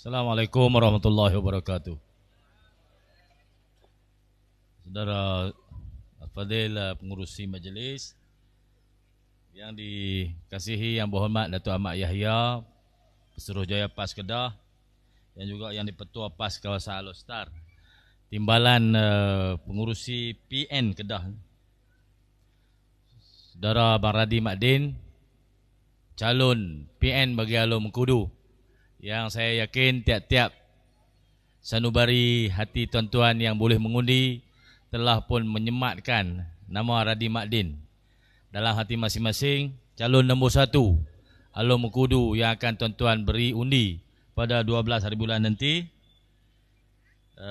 Assalamualaikum warahmatullahi wabarakatuh. Saudara Al-Fadhil pengurusi majlis yang dikasihi yang berhormat Datuk Ahmad Yahya, Pesuruhjaya PAS Kedah, dan juga yang di-Petua PAS Kawasan Alor-Star, Timbalan pengurusi PN Kedah, Saudara Abang Radi Makdin, calon PN bagi Alor Mengkudu, yang saya yakin tiap-tiap sanubari hati tuan-tuan yang boleh mengundi telah pun menyematkan nama Radi Makdin dalam hati masing-masing calon nombor 1 Alor Mengkudu yang akan tuan-tuan beri undi pada 12 hari bulan nanti.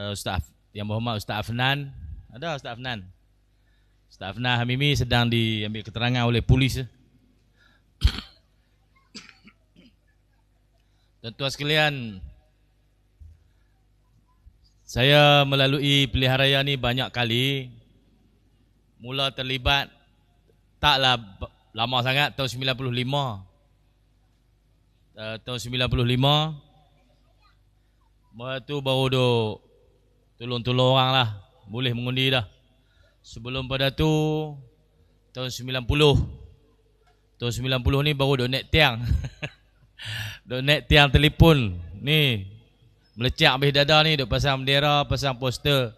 Ustaz yang berhormat Ustaz Afnan, ada Ustaz Afnan? Ustaz Afnan Hamimi sedang diambil keterangan oleh polis. Tuan-tuan sekalian, saya melalui pilihan raya ni banyak kali. Mula terlibat taklah lama sangat, tahun 95. Tahun 95 tu baru duk tolong-tolong orang lah, boleh mengundi dah. Sebelum pada tu tahun 90. Tahun 90 ni baru duk naik tiang. Duk naik tiang telefon ni, melecak habis dada ni, duk pasang bendera, pasang poster.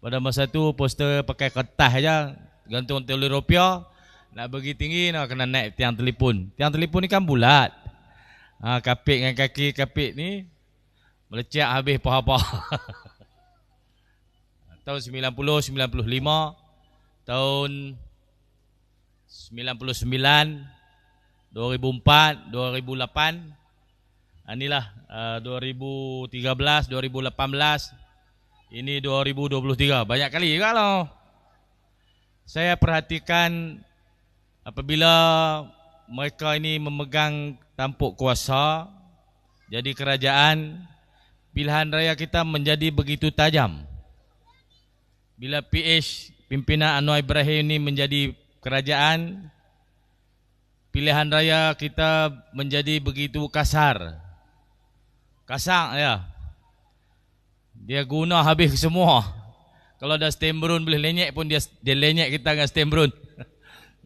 Pada masa tu poster pakai kertas aja, gantung telur rupiah. Nak pergi tinggi nak kena naik tiang telefon. Tiang telefon ni kan bulat. Kapit dengan kaki kapit ni melecak habis paha-paha. Tahun 90, 95, tahun 99, 2004, 2008, inilah 2013, 2018, ini 2023. Banyak kali juga loh. Saya perhatikan apabila mereka ini memegang tampuk kuasa jadi kerajaan, pilihan raya kita menjadi begitu tajam. Bila PH pimpinan Anwar Ibrahim ini menjadi kerajaan, pilihan raya kita menjadi begitu kasar. Kasar ya. Dia guna habis semua. Kalau dah stem brun boleh lenyek pun dia lenyek kita dengan stem brun.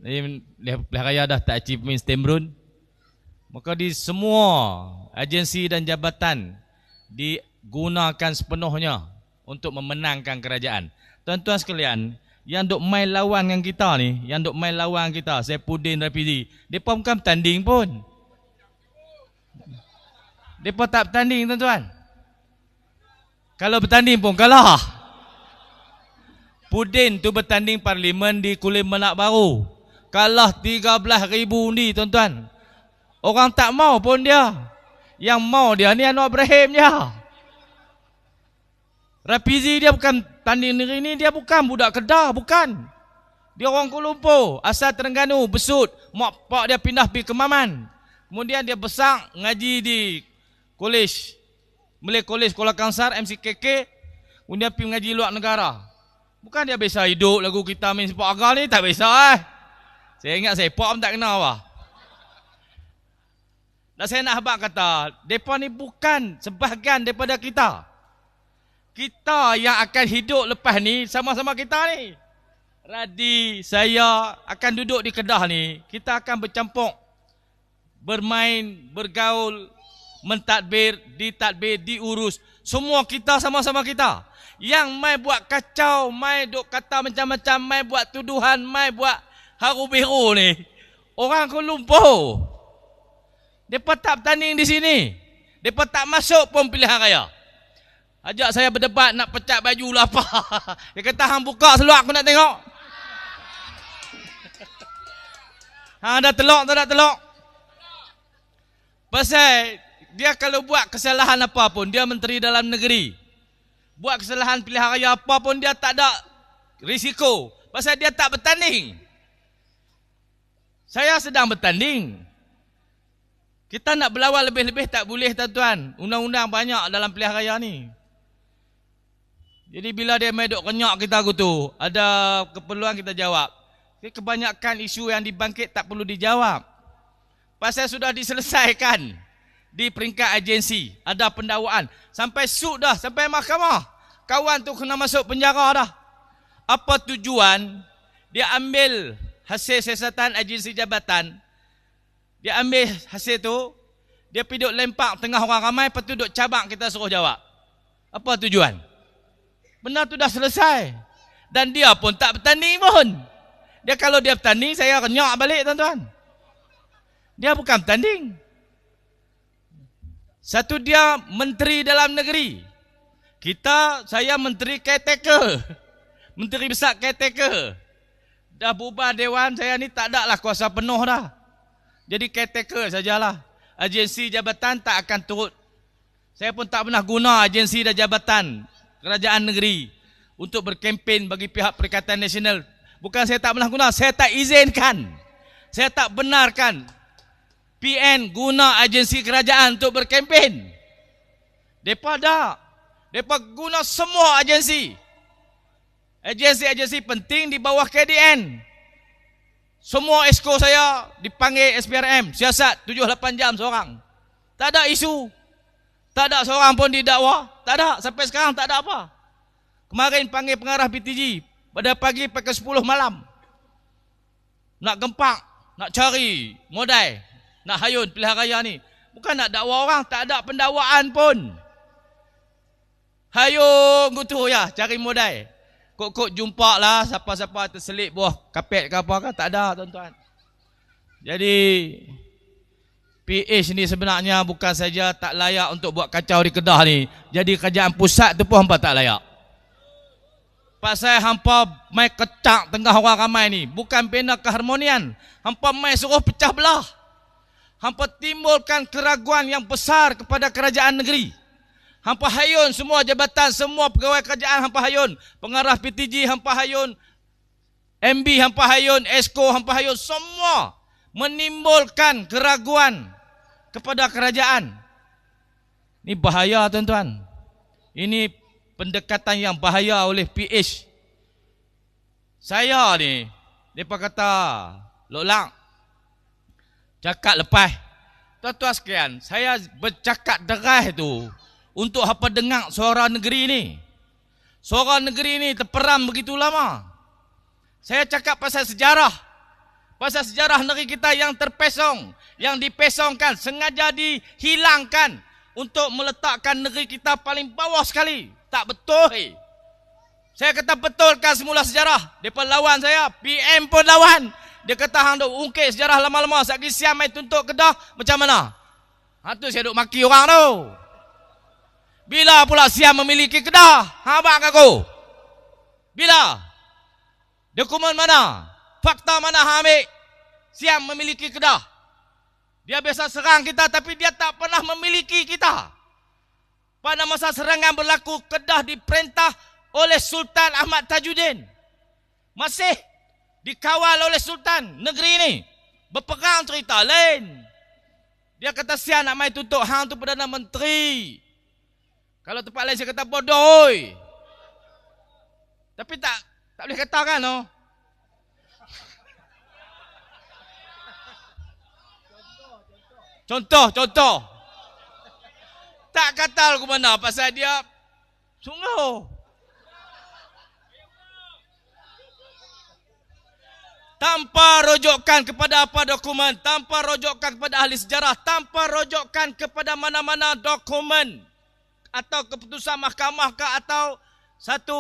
Pilihan raya dah tak achievement stem brun. Maka di semua agensi dan jabatan digunakan sepenuhnya untuk memenangkan kerajaan. Tuan-tuan sekalian, yang duk main lawan dengan kita ni, Saifuddin Rapidi, depa bukan bertanding pun. Depa tak bertanding, tuan-tuan. Kalau bertanding pun kalah. Pudin tu bertanding parlimen di Kulim Menak Baru, kalah 13,000 undi, tuan-tuan. Orang tak mau pun dia. Yang mau dia ni Anwar Ibrahim je. Rafizi dia bukan tanding negeri ni, dia bukan budak Kedah, bukan. Dia orang Kuala Lumpur, asal Terengganu, besut. Mak pak dia pindah pergi ke Maman. Kemudian dia besar ngaji di kolej, Malay College Kuala Kangsar, MCKK. Kemudian pergi ngaji luar negara. Bukan dia biasa hidup lagu kita main sepak agar ni, tak biasa. Saya ingat sepak pun tak kenal apa. Dan saya nak habaq kata, mereka ni bukan sebahagian daripada kita. Kita yang akan hidup lepas ni sama-sama kita ni. Radi, saya akan duduk di Kedah ni. Kita akan bercampur, bermain, bergaul, mentadbir, ditadbir, diurus. Semua kita sama-sama kita. Yang mai buat kacau, mai duk kata macam-macam, mai buat tuduhan, mai buat haru biru ni, orang Kuala Lumpur. Mereka tak bertanding di sini. Mereka tak masuk pun pilihan raya. Ajak saya berdebat nak pecat baju lah apa. Dia kata hang buka seluar aku nak tengok. Hang dah telok tak dah telok. Pasal dia kalau buat kesalahan apa pun, dia menteri dalam negeri. Buat kesalahan pilihan raya apa pun dia tak ada risiko. Pasal dia tak bertanding. Saya sedang bertanding. Kita nak berlawan lebih-lebih tak boleh, tuan-tuan. Undang-undang banyak dalam pilihan raya ni. Jadi bila dia main duk kenyak kita tu, ada keperluan kita jawab. Kebanyakan isu yang dibangkit tak perlu dijawab. Pasal sudah diselesaikan. di peringkat agensi. Ada pendakwaan. Sampai sud dah, sampai mahkamah. Kawan tu kena masuk penjara dah. Apa tujuan? Dia ambil hasil siasatan agensi jabatan. Dia ambil hasil tu, dia pergi duk lempak tengah orang ramai, lepas tu duk cabak kita suruh jawab. Apa tujuan? Benda tu dah selesai. Dan dia pun tak bertanding pun. Dia kalau dia bertanding, saya renyak balik tuan-tuan. Dia bukan bertanding. Satu dia menteri dalam negeri. Saya menteri caretaker. Menteri besar caretaker. Dah bubar dewan, saya ni tak ada lah kuasa penuh dah. Jadi caretaker sajalah. Agensi jabatan tak akan turut. Saya pun tak pernah guna agensi dan jabatan kerajaan negeri untuk berkempen bagi pihak Perikatan Nasional. Bukan saya tak pernah guna, saya tak izinkan. Saya tak benarkan PN guna agensi kerajaan untuk berkempen. Depa dah. Depa guna semua agensi. Agensi-agensi penting di bawah KDN. Semua esko saya dipanggil SPRM. Siasat 7-8 jam seorang. Tak ada isu. Tak ada seorang pun didakwa. Tak ada. Sampai sekarang tak ada apa. Kemarin panggil pengarah BTG. Pada pagi pukul 10 malam. Nak gempak. Nak cari modal. Nak hayun pilihan raya ni. Bukan nak dakwa orang. Tak ada pendakwaan pun. Hayun gitu ya. Cari modal. Kok jumpa lah siapa-siapa terselip buah kapet ke apa ke. Tak ada tuan-tuan. Jadi PH ni sebenarnya bukan saja tak layak untuk buat kacau di Kedah ni. Jadi kerajaan pusat tu pun hampa tak layak. Pasal hampa mai kecak tengah orang ramai ni. Bukan bina keharmonian. Hampa mai suruh pecah belah. Hampa timbulkan keraguan yang besar kepada kerajaan negeri. Hampa hayun semua jabatan, semua pegawai kerajaan hampa hayun. Pengarah PTG hampa hayun. MB hampa hayun, Esko hampa hayun. Semua menimbulkan keraguan kepada kerajaan. Ini bahaya tuan-tuan. Ini pendekatan yang bahaya oleh PH. Saya ni, mereka kata, Lok, cakap lepas. Tuan-tuan sekalian, saya bercakap deras tu untuk apa dengar suara negeri ni. Suara negeri ni terperam begitu lama. Saya cakap pasal sejarah. Pasal sejarah negeri kita yang terpesong. Yang dipesongkan, sengaja dihilangkan. Untuk meletakkan negeri kita paling bawah sekali. Tak betul. Saya kata betulkan semula sejarah. Mereka lawan saya. PM pun lawan. Dia kata hang duk ungkit sejarah lama-lama. Satgi siam mai tuntut Kedah. Macam mana? Tu saya duk maki orang tu. Bila pula siam memiliki Kedah? Habak aku. Bila? Dokumen mana? Fakta mana hang ambil? Siam memiliki Kedah. Dia biasa serang kita tapi dia tak pernah memiliki kita. Pada masa serangan berlaku, Kedah diperintah oleh Sultan Ahmad Tajuddin. Masih dikawal oleh Sultan negeri ini. Berperang cerita lain. Dia kata siam nak main tuntut hang tu Perdana Menteri. Kalau tempat lain saya kata bodoh. Tapi tak boleh katakan no. Contoh. Tak kata aku mana pasal dia sungguh. Tanpa rujukan kepada apa dokumen, tanpa rujukan kepada ahli sejarah, tanpa rujukan kepada mana-mana dokumen atau keputusan mahkamah ke atau satu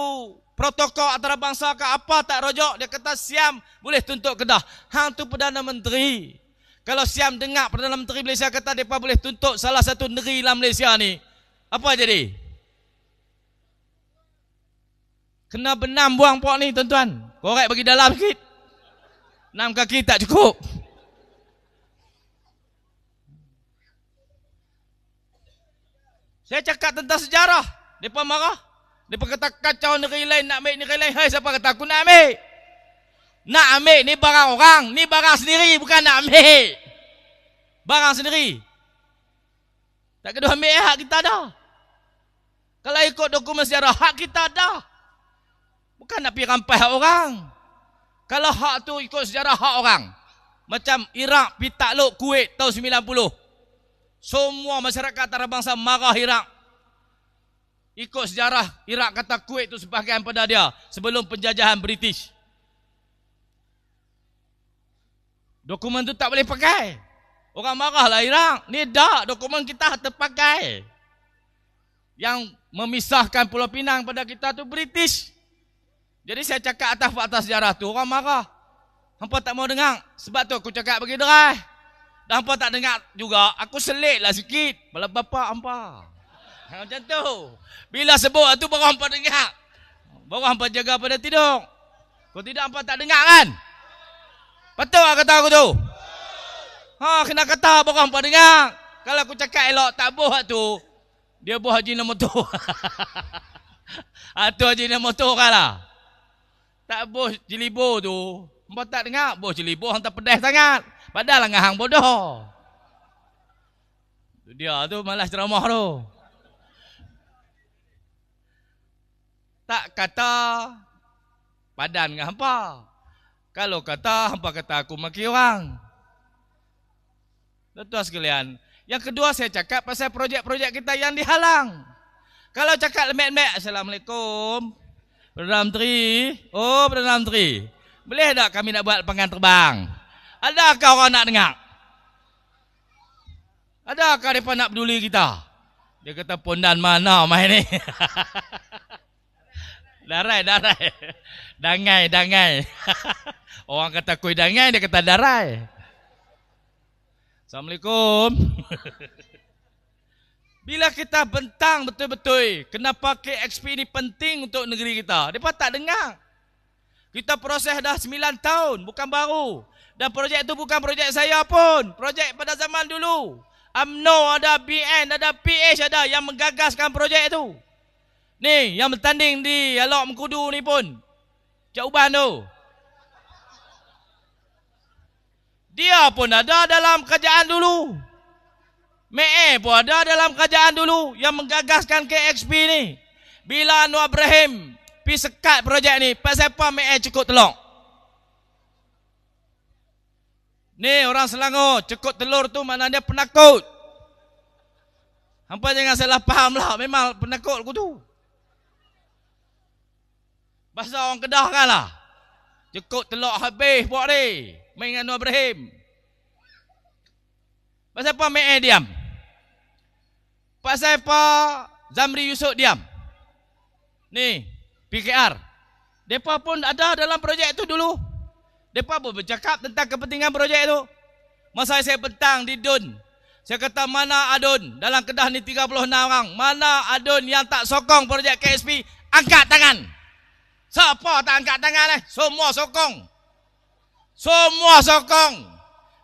protokol antarabangsa ke apa tak rujuk. Dia kata siam boleh tuntut Kedah. Hang tu Perdana Menteri. Kalau siam dengar Perdana Menteri Malaysia kata mereka boleh tuntut salah satu negeri dalam Malaysia ni, apa jadi? Kena benam buang pok ni tuan-tuan. Korek bagi dalam sikit. 6 kaki tak cukup. Saya cakap tentang sejarah. Mereka marah. Mereka kata kacau negeri lain, nak ambil negeri lain. Hai, siapa kata aku nak ambil? Nak ambil ni barang orang. Ni barang sendiri, bukan nak ambil. Barang sendiri. Tak kena ambil hak kita dah. Kalau ikut dokumen sejarah, hak kita dah. Bukan nak pergi rampai hak orang. Kalau hak tu ikut sejarah hak orang. Macam Iraq pergi takluk Kuwait tahun 90. Semua masyarakat antarabangsa marah Iraq. Ikut sejarah, Iraq kata Kuwait itu sebahagian pada dia sebelum penjajahan British. Dokumen tu tak boleh pakai. Orang marahlah Iraq. Ni dah dokumen kita terpakai. Yang memisahkan Pulau Pinang pada kita tu British. Jadi saya cakap atas fakta sejarah tu, orang marah. Hampa tak mau dengar. Sebab tu aku cakap bagi derai. Dan hampa tak dengar juga, aku seliklah sikit. Bala bapa hampa. Macam tu. Bila sebut tu baru hampa dengar. Baru hampa jaga pada tidur. Kalau tidak hampa tak dengar kan? Betul tak kata aku tu? Kena kata baru hampa dengar. Kalau aku cakap elok tak buat tu, dia buat haji nombor tu. Tu haji nombor tu kan lah. Tak bos jelibo tu. Hampa tak dengar. Bos jelibo hang tak pedas sangat. Padahal ngah hang bodoh. Dia tu malas ceramah tu. Tak kata padan dengan hampa. Kalau kata, hampa kata aku maki orang. Tuan sekalian. Yang kedua saya cakap pasal projek-projek kita yang dihalang. Kalau cakap lemek-lemek, Assalamualaikum. Perdana Menteri. Oh, Perdana Menteri. Boleh tak kami nak buat lapangan terbang? Adakah orang nak dengar? Adakah mereka nak peduli kita? Dia kata pondan mana main ni? Darai. Dangai. Orang kata kuih dangai, dia kata darai. Assalamualaikum. Bila kita bentang betul-betul, kenapa KXP ini penting untuk negeri kita? Mereka tak dengar. Kita proses dah 9 tahun, bukan baru. Dan projek itu bukan projek saya pun. Projek pada zaman dulu. UMNO ada, BN ada, PH ada yang menggagaskan projek itu. Ni, yang bertanding di Alok Mengkudu ni pun. Cik Uban tu. Dia pun ada dalam kerajaan dulu. Mee pun ada dalam kerajaan dulu yang menggagaskan KXP ni. Bila Anwar Ibrahim pergi sekat projek ni, pasal apa Mee cukup telur? Ni orang Selangor, cukup telur tu maknanya penakut. Hampa jangan salah faham lah, memang penakut aku tu. Bahasa orang Kedah kan lah. Cukup telur habis buat ni. Main dengan Anwar Ibrahim. Pasal apa Mee diam? Pasal apa Zamri Yusof diam? Ni, PKR. Mereka pun ada dalam projek itu dulu. Mereka pun bercakap tentang kepentingan projek itu. Masa saya petang di DUN, saya kata mana adun dalam Kedah ni 36 orang. Mana adun yang tak sokong projek KSP? Angkat tangan. Siapa tak angkat tangan ni? Semua sokong. Semua sokong.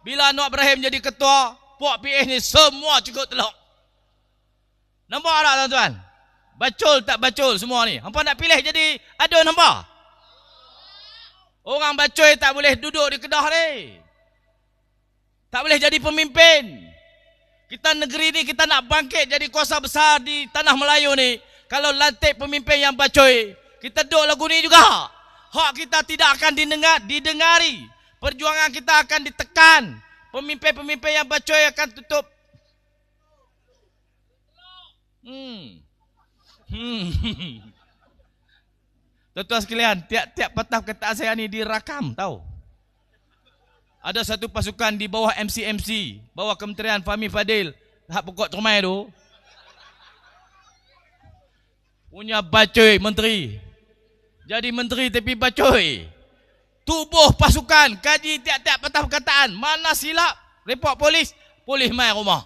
Bila Anwar Ibrahim jadi ketua, Puak PH ni semua cukup teluk. Nampak tak tuan-tuan? Bacul tak bacul semua ni. Hampa nak pilih jadi adun hampa? Orang bacul tak boleh duduk di Kedah ni. Tak boleh jadi pemimpin. Kita negeri ni kita nak bangkit jadi kuasa besar di tanah Melayu ni. Kalau lantik pemimpin yang bacul, kita duduk lagu ni juga. Hak kita tidak akan didengari. Perjuangan kita akan ditekan. Pemimpin-pemimpin yang bacol akan tutup. Tuan-tuan sekalian, tiap-tiap patah perkataan saya ni dirakam, tahu. Ada satu pasukan di bawah MCMC, bawah Kementerian Fahmi Fadil, hak pokok termai tu. Punya bacol menteri. Jadi menteri tapi bacoi. Tubuh pasukan kaji tiap-tiap patah perkataan. Mana silap? Report polis. Polis mai rumah.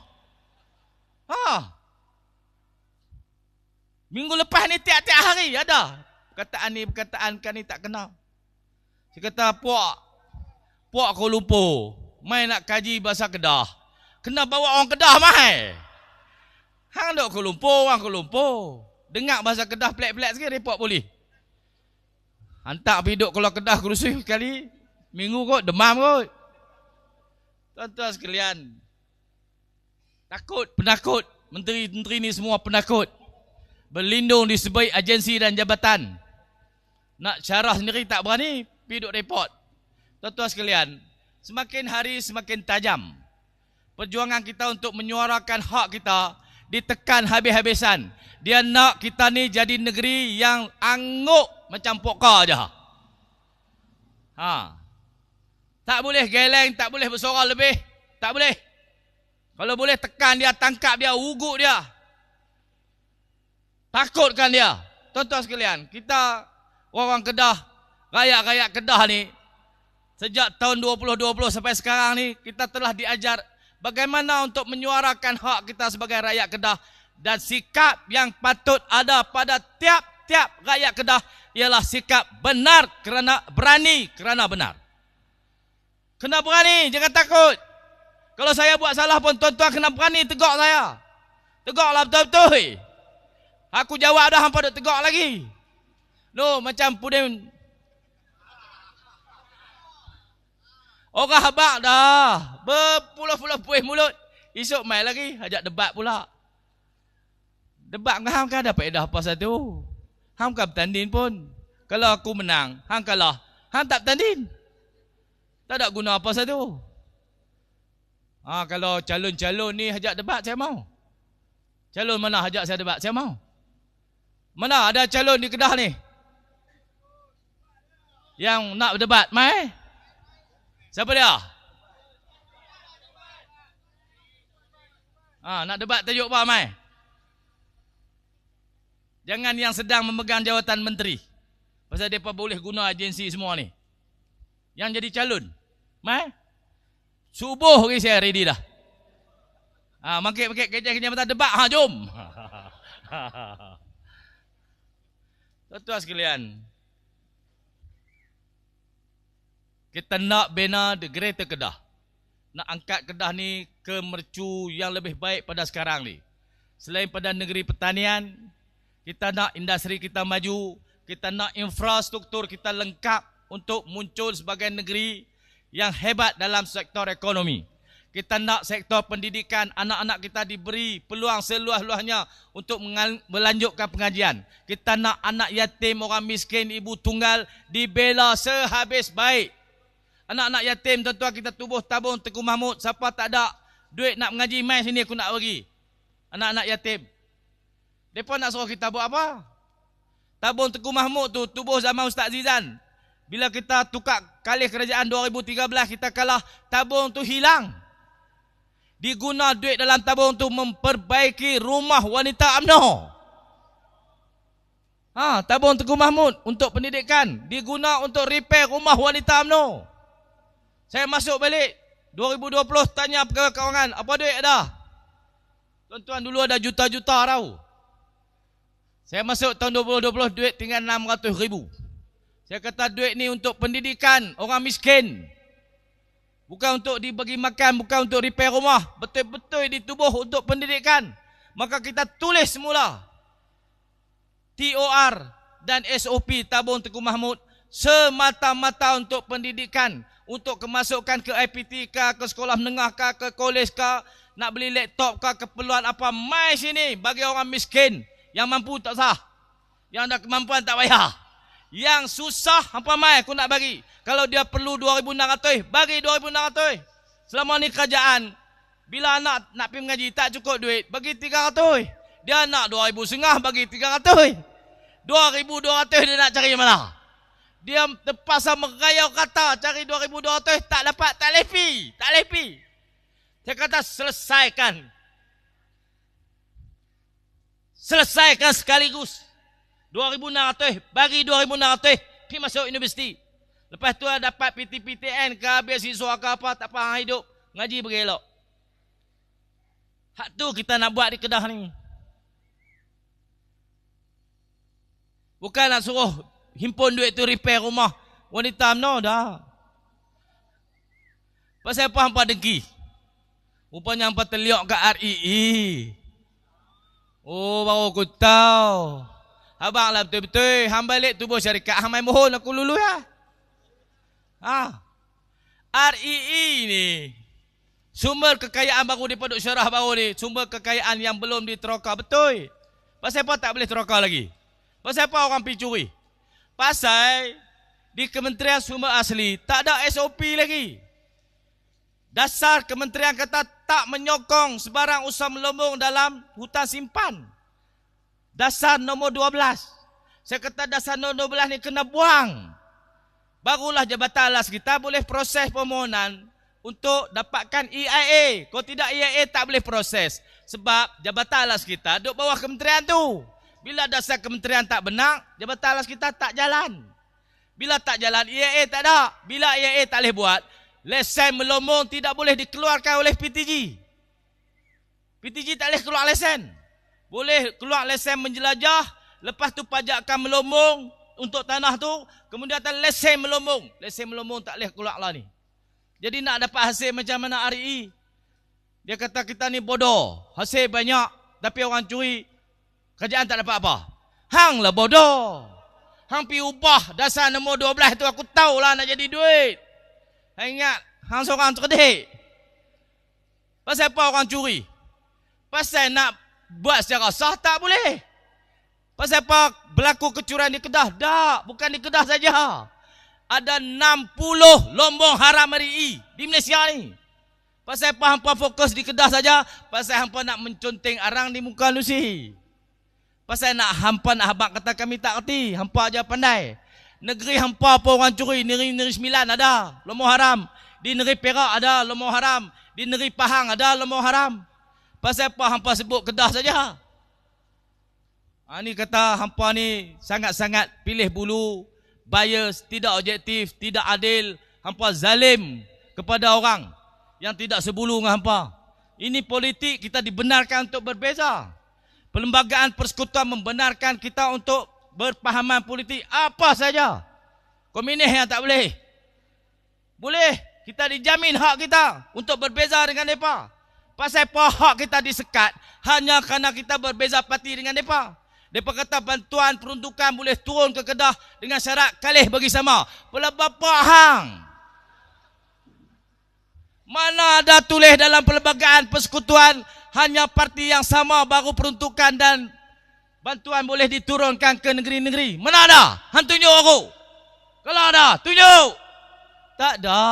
Minggu lepas ni tiap-tiap hari ada. Perkataan ni perkataan kan ni tak kenal. Saya kata puak Kuala Lumpur mai nak kaji bahasa Kedah. Kena bawa orang Kedah mai. Hang dok Kuala Lumpur, orang Kuala Lumpur. Dengar bahasa Kedah pelik-pelik sikit report polis. Hantar pergi duduk keluar Kedah kerusi sekali. Minggu kot, demam kot. Tuan-tuan sekalian. Takut, penakut. Menteri-menteri ni semua penakut. Berlindung di sebaik agensi dan jabatan. Nak syarah sendiri tak berani. Pergi duduk report. Tuan-tuan sekalian. Semakin hari semakin tajam. perjuangan kita untuk menyuarakan hak kita ditekan habis-habisan. Dia nak kita ni jadi negeri yang angguk macam pokok aja. Tak boleh geleng, tak boleh bersorak lebih, tak boleh. Kalau boleh tekan dia, tangkap dia, ugut dia. Takutkan dia. Tuan-tuan sekalian, kita orang Kedah, rakyat-rakyat Kedah ni, sejak tahun 2020 sampai sekarang ni, kita telah diajar bagaimana untuk menyuarakan hak kita sebagai rakyat Kedah. Dan sikap yang patut ada pada tiap-tiap rakyat Kedah ialah sikap benar kerana berani kerana benar. Kena berani, jangan takut. Kalau saya buat salah pun tuan-tuan kena berani tegak saya. Tegaklah betul-betul. Aku jawab dah, hampa duk tegak lagi. No, macam puding. Orang habak dah. Berpuluh-puluh puih mulut. Esok mai lagi, ajak debat pula. Debat dengan hang kan ada faedah apa satu. Hang kan bertanding pun. Kalau aku menang, hang kalah. Hang tak bertanding. Tak ada guna apa satu. Kalau calon-calon ni ajak debat, saya mau. Calon mana ajak saya debat, saya mau. Mana ada calon di Kedah ni yang nak berdebat, mai? Siapa dia? Nak debat tajuk apa, mai? Jangan yang sedang memegang jawatan menteri. Pasal mereka boleh guna agensi semua ni. Yang jadi calon, mai? Subuh lagi saya ready dah. Mangkit-mangkit kerja-kerja mata debat, jom. Tuan-tuan sekalian, kita nak bina the Greater Kedah. Nak angkat Kedah ni ke mercu yang lebih baik pada sekarang ni. Selain pada negeri pertanian, kita nak industri kita maju, kita nak infrastruktur kita lengkap untuk muncul sebagai negeri yang hebat dalam sektor ekonomi. Kita nak sektor pendidikan, anak-anak kita diberi peluang seluas-luasnya untuk melanjutkan pengajian. Kita nak anak yatim, orang miskin, ibu tunggal dibela sehabis baik. Anak-anak yatim, tuan-tuan, kita tubuh tabung Tengku Mahmud. Siapa tak ada duit nak mengaji, mai sini aku nak bagi. Anak-anak yatim. Mereka nak suruh kita buat apa? Tabung Tengku Mahmud tu tubuh zaman Ustaz Zizan. Bila kita tukar kalih kerajaan 2013, kita kalah, tabung tu hilang. Diguna duit dalam tabung tu memperbaiki rumah wanita UMNO. Tabung Tengku Mahmud untuk pendidikan diguna untuk repair rumah wanita UMNO. Saya masuk balik 2020, tanya pegawai kawangan, apa duit ada? Tuan-tuan, dulu ada juta-juta tau. Saya masuk tahun 2020, duit tinggal 600 ribu. Saya kata duit ni untuk pendidikan orang miskin. Bukan untuk dibagi makan, bukan untuk repair rumah. Betul-betul ditubuh untuk pendidikan. Maka kita tulis semula TOR dan SOP tabung Tengku Mahmud semata-mata untuk pendidikan. Untuk kemasukan ke IPT ke sekolah menengah ke kolej ke, nak beli laptop ke, keperluan apa, mai sini bagi orang miskin. Yang mampu tak sah, yang ada kemampuan tak payah. Yang susah, apa mai aku nak bagi. Kalau dia perlu 2,600, bagi 2,600. Selama ni kerajaan, bila anak nak pergi mengaji tak cukup duit, bagi 300. Dia nak 2,500, bagi 300. 2,200 dia nak cari mana? Dia terpaksa merayau kata cari 2,200, tak dapat, tak lepi. Saya kata selesaikan sekaligus. 2,600, bagi 2,600, pergi masuk universiti. Lepas tu dapat PTPTN ke, beasiswa ke apa, tak faham hidup, ngaji bergelok. Hak tu kita nak buat di Kedah ni. Bukan nak suruh himpun duit tu repair rumah wanita UMNO dah. Pasal apa hampa dengki? Rupanya hampa terliok kat REE. Oh, baru aku tahu. Abang lah betul-betul. Hang balik tubuh syarikat. Hang main mohon aku lulu ya. REE ni sumber kekayaan baru di Paduk Syarah baru ni. Sumber kekayaan yang belum diteroka. Betul. Pasal apa tak boleh teroka lagi? Pasal apa orang pergi curi? Pasal di Kementerian Sumber Asli tak ada SOP lagi. Dasar kementerian kata tak menyokong sebarang usaha melambung dalam hutan simpan. Dasar nombor 12. Saya kata dasar nombor 12 ni kena buang. Barulah Jabatan Alas kita boleh proses permohonan untuk dapatkan EIA. Kalau tidak EIA tak boleh proses. Sebab Jabatan Alas kita duduk bawah kementerian tu. Bila dasar kementerian tak benar, Jabatan Alas kita tak jalan. Bila tak jalan, EIA tak ada. Bila EIA tak boleh buat, lesen melambung tidak boleh dikeluarkan oleh PTG. PTG tak boleh keluar lesen. Boleh keluar lesen menjelajah, lepas tu pajakkan melambung untuk tanah tu, kemudian datang lesen melambung. Lesen melambung tak boleh keluar lah ni. Jadi nak dapat hasil macam mana RI? Dia kata kita ni bodoh. Hasil banyak, tapi orang curi, kerajaan tak dapat apa. Hang lah bodoh. Hang pergi ubah dasar nombor 12 tu, aku tahulah nak jadi duit. Hang ingat, hang seorang cerdik. Pasal apa orang curi? Pasal nak buat secara sah tak boleh. Pasal apa berlaku kecurangan di Kedah? Tak, bukan di Kedah saja. Ada 60 lombong haram RI di Malaysia ni. Pasal apa hampa fokus di Kedah saja? Pasal hampa nak menconteng arang di muka lusi. Pasal hampa nak habaq kata kami tak kerti. Hampa aja pandai. Negeri hampa apa orang curi? Negeri Sembilan ada lombong haram. Di negeri Perak ada lombong haram. Di negeri Pahang ada lombong haram. Pasal apa hampa sebut Kedah saja? Ini kata hampa ni sangat-sangat pilih bulu, bias, tidak objektif, tidak adil. Hampa zalim kepada orang yang tidak sebulu dengan hampa. Ini politik, kita dibenarkan untuk berbeza. Perlembagaan persekutuan membenarkan kita untuk berpahaman politik apa saja. Komunis yang tak boleh. Boleh, kita dijamin hak kita untuk berbeza dengan mereka. Pasal apa hak kita disekat? Hanya kerana kita berbeza parti dengan mereka. Mereka kata bantuan peruntukan boleh turun ke Kedah dengan syarat kalih bagi sama. Pula bapa hang. Mana ada tulis dalam perlembagaan persekutuan hanya parti yang sama baru peruntukan dan bantuan boleh diturunkan ke negeri-negeri. Mana ada? Hang tunjuk aku. Kalau ada, tunjuk. Tak ada.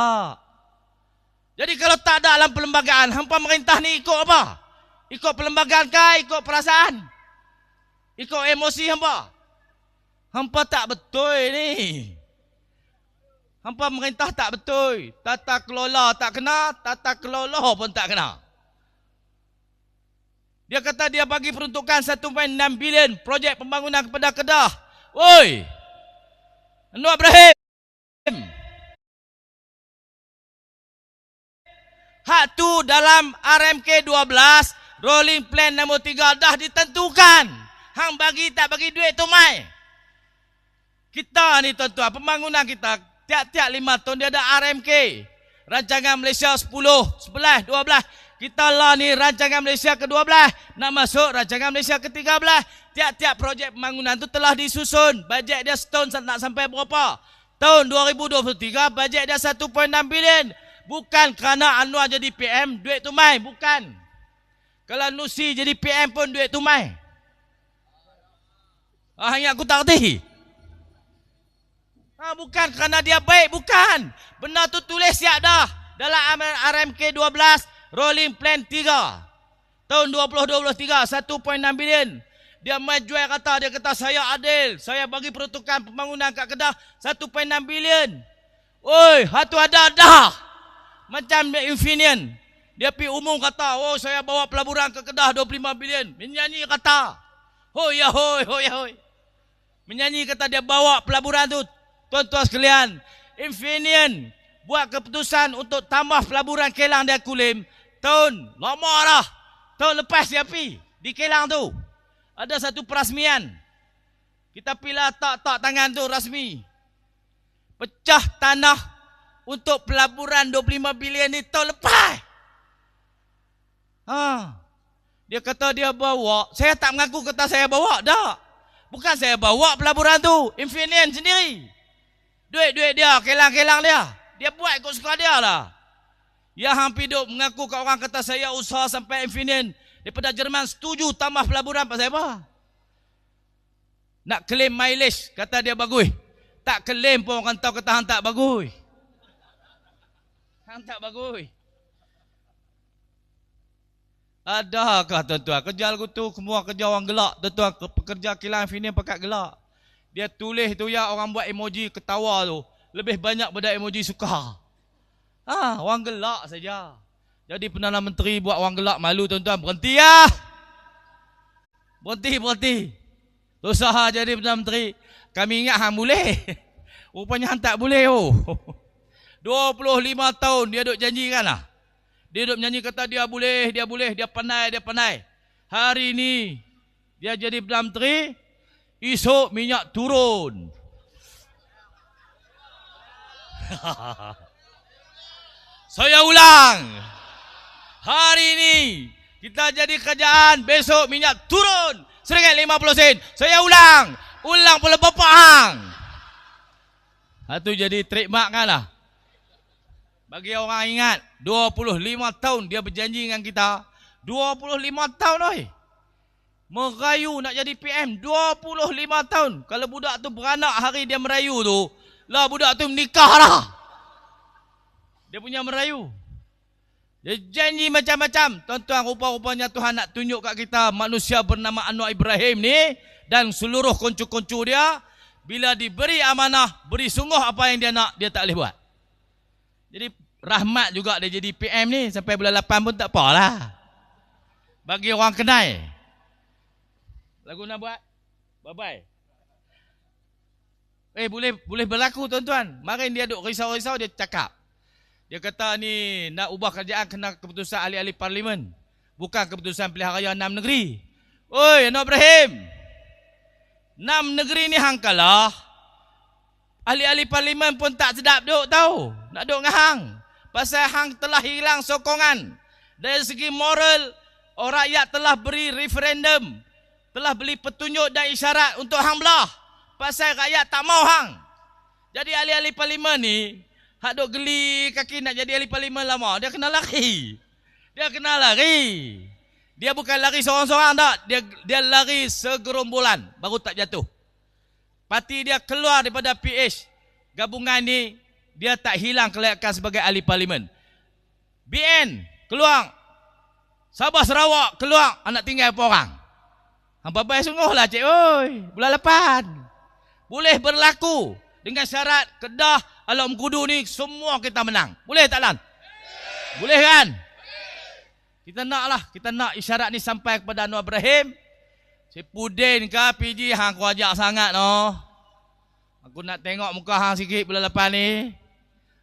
Jadi kalau tak ada dalam perlembagaan, hampa merintah ni ikut apa? Ikut perlembagaan kah? Ikut perasaan? Ikut emosi hampa? Hampa tak betul ni. Hampa merintah tak betul. Tata kelola tak kena, tata kelola pun tak kena. Dia kata dia bagi peruntukan 1.6 bilion projek pembangunan kepada Kedah. Oi! Anwar Ibrahim. Hak tu dalam RMK 12, rolling plan nombor 3 dah ditentukan. Hang bagi tak bagi duit tu mai. Kita ni tuan-tuan, pembangunan kita tiap-tiap 5 tahun dia ada RMK. Rancangan Malaysia 10, 11, 12. Kita lah ni rancangan Malaysia ke-12. Nak masuk rancangan Malaysia ke-13. Tiap-tiap projek pembangunan tu telah disusun. Bajet dia setahun nak sampai berapa? Tahun 2023 bajet dia 1.6 bilion. Bukan kerana Anwar jadi PM, duit tu mai. Bukan. Kalau Nusi jadi PM pun duit tu mai. Ingat aku tak kerti. Bukan kerana dia baik, bukan. Benda tu tulis siap dah. Dalam RMK 12, rolling plan 3. Tahun 2023, 1.6 bilion. Dia mai jual kata, dia kata saya adil. Saya bagi peruntukan pembangunan kat Kedah 1.6 bilion. Oi, hatu ada dah. Macam Infineon. Dia pergi umum kata, oh saya bawa pelaburan ke Kedah 25 bilion. Menyanyi kata, hoi ya hoi, hoi ya hoi. Menyanyi kata dia bawa pelaburan tu. Tuan-tuan sekalian, Infineon buat keputusan untuk tambah pelaburan Kelang dia Kulim. Tahun lama dah. Tahun lepas dia pergi di Kelang tu. Ada satu perasmian. Kita pilih tak tangan tu rasmi. Pecah tanah untuk pelaburan 25 bilion ni tahun lepas. Dia kata dia bawa. Saya tak mengaku kata saya bawa. Tak. Bukan saya bawa pelaburan tu. Infineon sendiri. Duit-duit dia, kelang-kelang dia. Dia buat ikut suka dia lah. Ya hampir duk mengaku kat orang kata saya usaha sampai Infineon. Daripada Jerman setuju tambah pelaburan pasal apa? Nak claim mileage, kata dia bagus. Tak claim pun orang tahu kata hang tak bagus. Hang tak bagus. Adakah tuan-tuan? Kerja lagu tu semua kerja orang gelak. Tuan-tuan, pekerja kilang fini pakat gelak. Dia tulis tu ya, orang buat emoji ketawa tu. Lebih banyak pada emoji suka. Orang gelak saja. Jadi Perdana Menteri buat orang gelak malu tuan-tuan. Berhenti ya. Berhenti. Usaha jadi Perdana Menteri. Kami ingat hang boleh. Rupanya hang tak boleh. 25 tahun dia duk janjikan lah. Dia duk menyanyi kata dia boleh, dia pandai. Hari ini dia jadi Perdana Menteri, esok minyak turun. Saya ulang. Hari ini kita jadi kerajaan, besok minyak turun RM50. Saya ulang pula bapak hang. Itu jadi trademark kan lah. Bagi orang ingat, 25 tahun dia berjanji dengan kita. 25 tahun oi. Merayu nak jadi PM 25 tahun. Kalau budak tu beranak hari dia merayu tu, lah budak tu menikah lah. Dia punya merayu. Dia janji macam-macam. Tuan-tuan, rupa-rupanya Tuhan nak tunjuk kat kita manusia bernama Anwar Ibrahim ni dan seluruh koncu-koncu dia, bila diberi amanah, beri sungguh apa yang dia nak, dia tak boleh buat. Jadi rahmat juga dia jadi PM ni sampai bulan 8 pun tak apalah. Bagi orang kenal. Lagu nak buat? Bye-bye. Boleh berlaku tuan-tuan. Marin dia duk risau-risau, dia cakap. Dia kata ni nak ubah kerajaan kena keputusan ahli-ahli parlimen. Bukan keputusan pilihan raya 6 negeri. Oi, Anwar Ibrahim. 6 negeri ni hang kalah. Ahli-ahli parlimen pun tak sedap duk tahu. Nak duk dengan hang. Pasal hang telah hilang sokongan. Dari segi moral, orang rakyat telah beri referendum. Telah beli petunjuk dan isyarat untuk hang belah. Pasal rakyat tak mau hang. Jadi ahli-ahli parlimen ni, hak duk geli kaki nak jadi ahli parlimen lama, dia kena lari. Dia bukan lari seorang-seorang tak. Dia lari segerombolan baru tak jatuh. Parti dia keluar daripada PH. Gabungan ni dia tak hilang kelayakan sebagai ahli parlimen. BN keluar. Sabah Sarawak keluar. Anak tinggal apa orang? Hampa baik sungguh lah cik. Oi, bulan 8. Boleh berlaku dengan syarat Kedah, Alam Kudu ni semua kita menang. Boleh tak Lan? Boleh kan? Kita nak isyarat ni sampai kepada Anwar Ibrahim. Si Pudin ke PG hang aku ajak sangat no. Aku nak tengok muka hang sikit bulan 8 ni.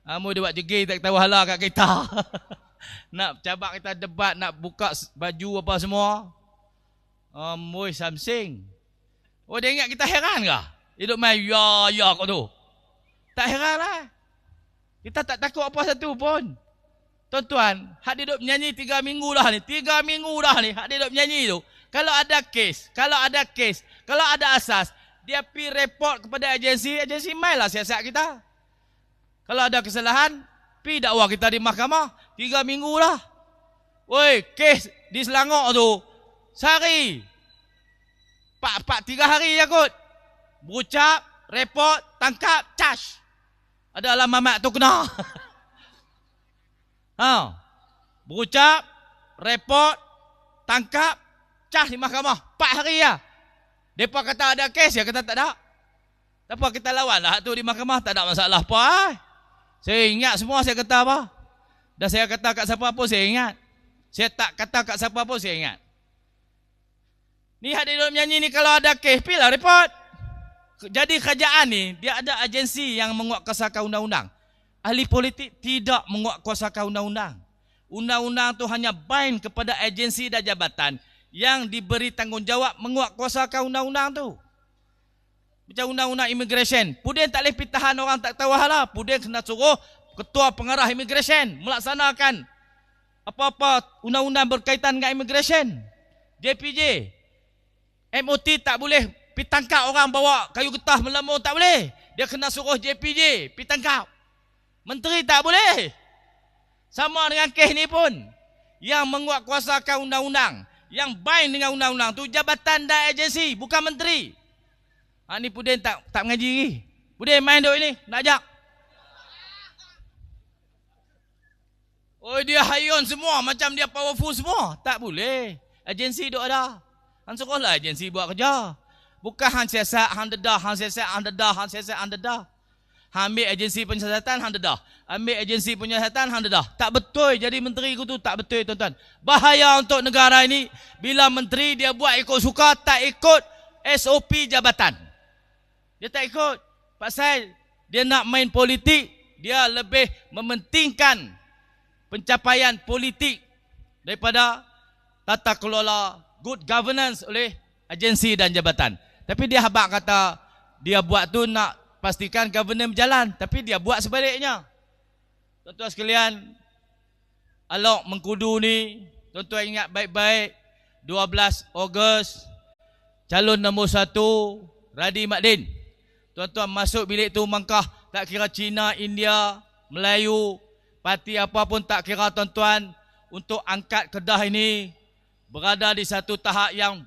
Amu dia buat jegi tak tahu hala kat kita. Nak cabak kita debat, nak buka baju apa semua. Amoi Samsing. Dia ingat kita heran ke? Hidup main ya kau tu. Tak heran lah. Kita tak takut apa satu pun. Tuan-tuan, hak dia duk menyanyi 3 minggu dah ni. 3 minggu dah ni hak dia duk menyanyi tu. Kalau ada kes, kalau ada asas, dia pergi report kepada agensi main lah siasat kita. Kalau ada kesalahan, pergi dakwa kita di mahkamah. 3 minggu lah. Woi, kes di Selangor tu, sehari. 3 hari je kot. Berucap, report, tangkap, charge. Ada alam mamat tu kena. Berucap, report, tangkap, charge di mahkamah. 4 hari lah. Mereka kata ada kes, ya kata tak ada. Tak apa, kita lawan lah tu di mahkamah, tak ada masalah apa. Saya ingat semua saya kata apa. Dan saya kata kat siapa pun saya ingat. Saya tak kata kat siapa pun saya ingat. Ni hak dia duduk menyanyi ni kalau ada kes, pergilah report. Jadi kerajaan ni, dia ada agensi yang menguatkuasakan undang-undang. Ahli politik tidak menguatkuasakan undang-undang. Undang-undang tu hanya bind kepada agensi dan jabatan yang diberi tanggungjawab menguatkuasakan undang-undang tu. Macam undang-undang immigration. Pudin tak boleh pitahan orang tak tahu hala. Pudin kena suruh ketua pengarah immigration melaksanakan apa-apa undang-undang berkaitan dengan immigration. JPJ. MOT tak boleh pergi tangkap orang bawa kayu getah melemur, tak boleh. Dia kena suruh JPJ pergi tangkap. Menteri tak boleh. Sama dengan kes ni pun. Yang menguatkuasakan undang-undang, yang bind dengan undang-undang tu jabatan dan agensi, bukan menteri. Ni Pudin tak mengaji lagi. Pudin main duk ini, nak ajak. Oh, dia hayun semua, macam dia powerful semua. Tak boleh. Agensi duk ada. Han sekolah agensi buat kerja. Bukan han siasat, han dedah, han siasat, han dedah, han siasat, han dedah. Han ambil agensi penyiasatan, han dedah. Ambil agensi penyiasatan, han dedah. Tak betul jadi menteri ku tu, tak betul tuan-tuan. Bahaya untuk negara ini bila menteri dia buat ikut suka, tak ikut SOP jabatan. Dia tak ikut. Pasal dia nak main politik, dia lebih mementingkan pencapaian politik daripada tata kelola good governance oleh agensi dan jabatan. Tapi dia habaq kata dia buat tu nak pastikan governance berjalan, tapi dia buat sebaliknya. Tuan-tuan sekalian, Alok Mengkudu ni, tuan-tuan ingat baik-baik, 12 Ogos, calon nombor 1 Radhi Mak-Din. Tuan-tuan masuk bilik tu mangkah, tak kira Cina, India, Melayu, parti apa pun tak kira tuan-tuan, untuk angkat Kedah ini berada di satu tahap yang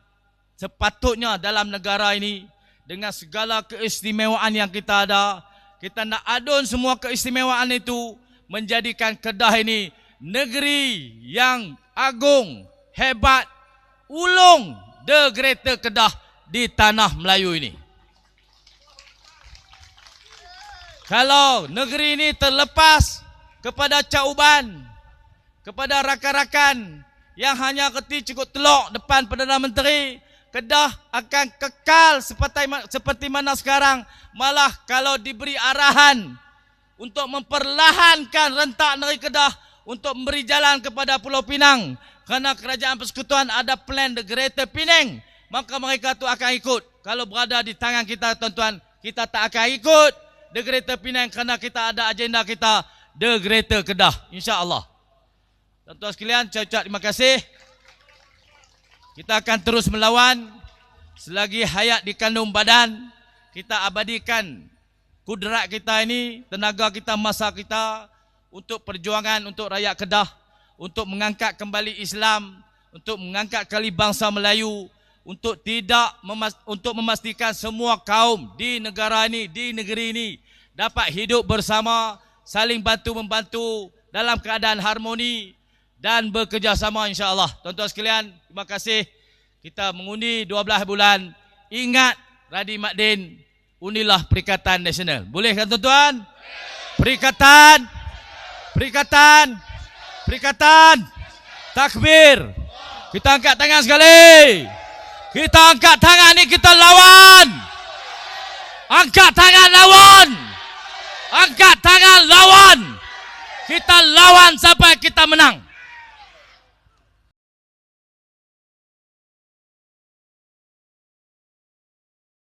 sepatutnya dalam negara ini dengan segala keistimewaan yang kita ada. Kita nak adun semua keistimewaan itu menjadikan Kedah ini negeri yang agung, hebat, ulung the greater Kedah di tanah Melayu ini. Kalau negeri ini terlepas kepada Cak Uban, kepada rakan-rakan yang hanya reti cukup telok depan Perdana Menteri, Kedah akan kekal seperti mana sekarang. Malah kalau diberi arahan untuk memperlahankan rentak negeri Kedah untuk memberi jalan kepada Pulau Pinang, kerana Kerajaan Persekutuan ada plan the Greater Penang, maka mereka tu akan ikut. Kalau berada di tangan kita tuan-tuan, kita tak akan ikut the Greater Penang kerana kita ada agenda kita the Greater Kedah, insya-Allah. Tuan-tuan sekalian, ucap terima kasih. Kita akan terus melawan selagi hayat dikandung badan. Kita abadikan kudrat kita ini, tenaga kita, masa kita untuk perjuangan untuk rakyat Kedah, untuk mengangkat kembali Islam, untuk mengangkat kembali bangsa Melayu, untuk memastikan semua kaum di negara ini, di negeri ini dapat hidup bersama, saling bantu-membantu dalam keadaan harmoni dan bekerjasama, insya-Allah. Tuan-tuan sekalian, terima kasih. Kita mengundi 12 bulan. Ingat Radhi Mak-Din, unilah Perikatan Nasional. Boleh kan tuan-tuan? Perikatan. Takbir. Kita angkat tangan sekali. Kita angkat tangan ni, kita lawan. Angkat tangan lawan. Angkat tangan lawan. Kita lawan sampai kita menang.